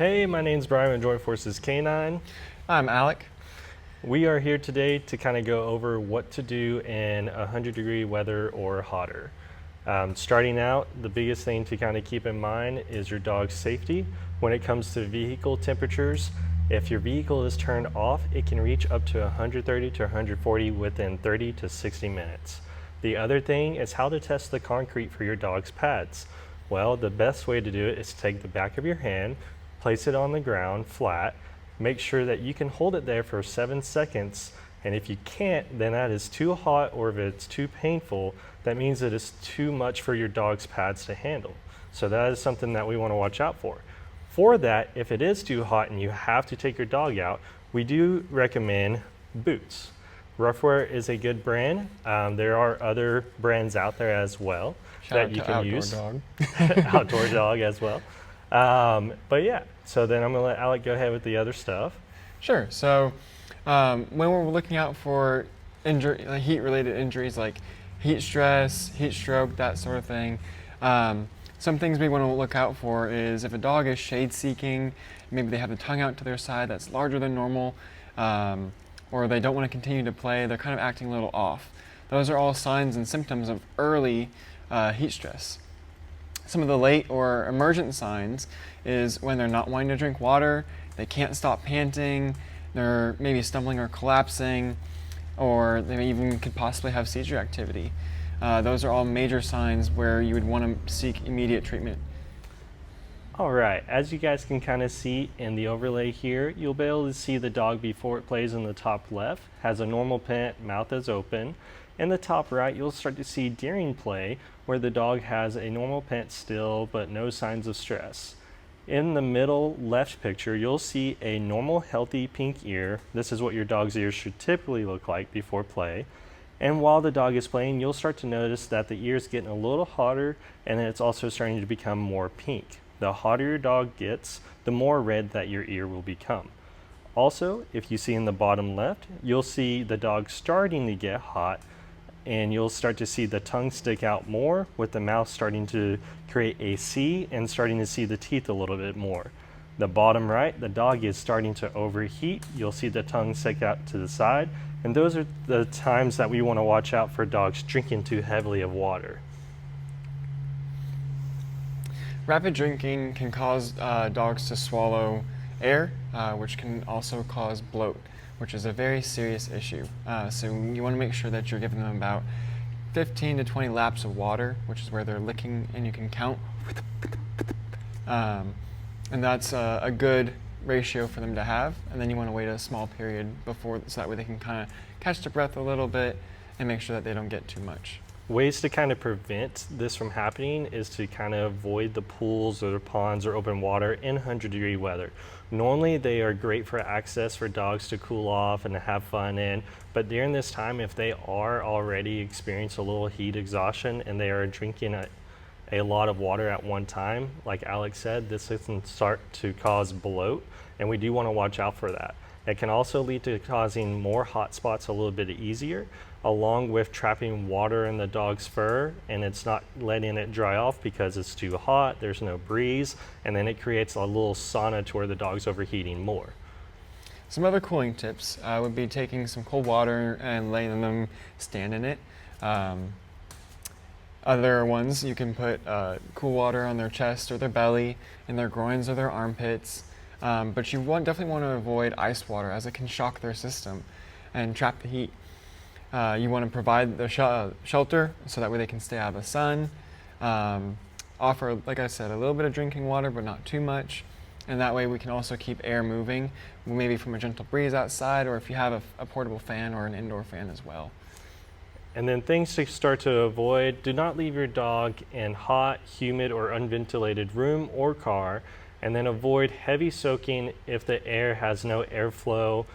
Hey, my name's Brian with Joint Forces Canine. I'm Alec. We are here today to kind of go over what to do in 100-degree weather or hotter. Starting out, the biggest thing to kind of keep in mind is your dog's safety. When it comes to vehicle temperatures, if your vehicle is turned off, it can reach up to 130 to 140 within 30 to 60 minutes. The other thing is how to test the concrete for your dog's pads. Well, the best way to do it is to take the back of your hand, place it on the ground flat, make sure that you can hold it there for 7 seconds, and if you can't, then that is too hot, or if it's too painful, that means it is too much for your dog's pads to handle. So that is something that we want to watch out for. For that, if it is too hot and you have to take your dog out, we do recommend boots. Roughwear is a good brand. There are other brands out there as well that you can use. Outdoor Dog as well. But yeah, so then I'm gonna let Alec go ahead with the other stuff. Sure. So when we're looking out for heat-related injuries like heat stress, heat stroke, that sort of thing, some things we want to look out for is if a dog is shade-seeking, maybe they have the tongue out to their side that's larger than normal, or they don't want to continue to play, they're kind of acting a little off. Those are all signs and symptoms of early heat stress. Some of the late or emergent signs is when they're not wanting to drink water, they can't stop panting, they're maybe stumbling or collapsing, or they even could possibly have seizure activity. Those are all major signs where you would want to seek immediate treatment. All right, as you guys can kind of see in the overlay here, you'll be able to see the dog before it plays in the top left, has a normal pant, mouth is open. In the top right, you'll start to see during play where the dog has a normal pant still, but no signs of stress. In the middle left picture, you'll see a normal healthy pink ear. This is what your dog's ears should typically look like before play. And while the dog is playing, you'll start to notice that the ear is getting a little hotter, and then it's also starting to become more pink. The hotter your dog gets, the more red that your ear will become. Also, if you see in the bottom left, you'll see the dog starting to get hot, and you'll start to see the tongue stick out more, with the mouth starting to create a C and starting to see the teeth a little bit more. The bottom right, the dog is starting to overheat. You'll see the tongue stick out to the side, and those are the times that we want to watch out for dogs drinking too heavily of water. Rapid drinking can cause dogs to swallow air, which can also cause bloat, which is a very serious issue. So you want to make sure that you're giving them about 15 to 20 laps of water, which is where they're licking and you can count. And that's a good ratio for them to have. And then you want to wait a small period before, so that way they can kind of catch their breath a little bit and make sure that they don't get too much. Ways to kind of prevent this from happening is to kind of avoid the pools or the ponds or open water in 100-degree weather. Normally they are great for access for dogs to cool off and to have fun in, but during this time, if they are already experiencing a little heat exhaustion and they are drinking a lot of water at one time, like Alex said, this can start to cause bloat, and we do want to watch out for that. It can also lead to causing more hot spots a little bit easier, along with trapping water in the dog's fur, and it's not letting it dry off because it's too hot, there's no breeze, and then it creates a little sauna to where the dog's overheating more. Some other cooling tips would be taking some cold water and letting them stand in it. Other ones, you can put cool water on their chest or their belly, in their groins or their armpits. But you definitely want to avoid ice water, as it can shock their system and trap the heat. You want to provide the shelter so that way they can stay out of the sun. Offer, like I said, a little bit of drinking water, but not too much. And that way we can also keep air moving, maybe from a gentle breeze outside, or if you have a portable fan or an indoor fan as well. And then things to start to avoid: do not leave your dog in hot, humid, or unventilated room or car. And then avoid heavy soaking if the air has no airflow,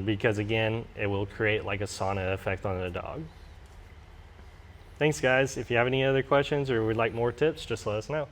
because again, it will create like a sauna effect on the dog. Thanks guys. If you have any other questions or would like more tips, just let us know.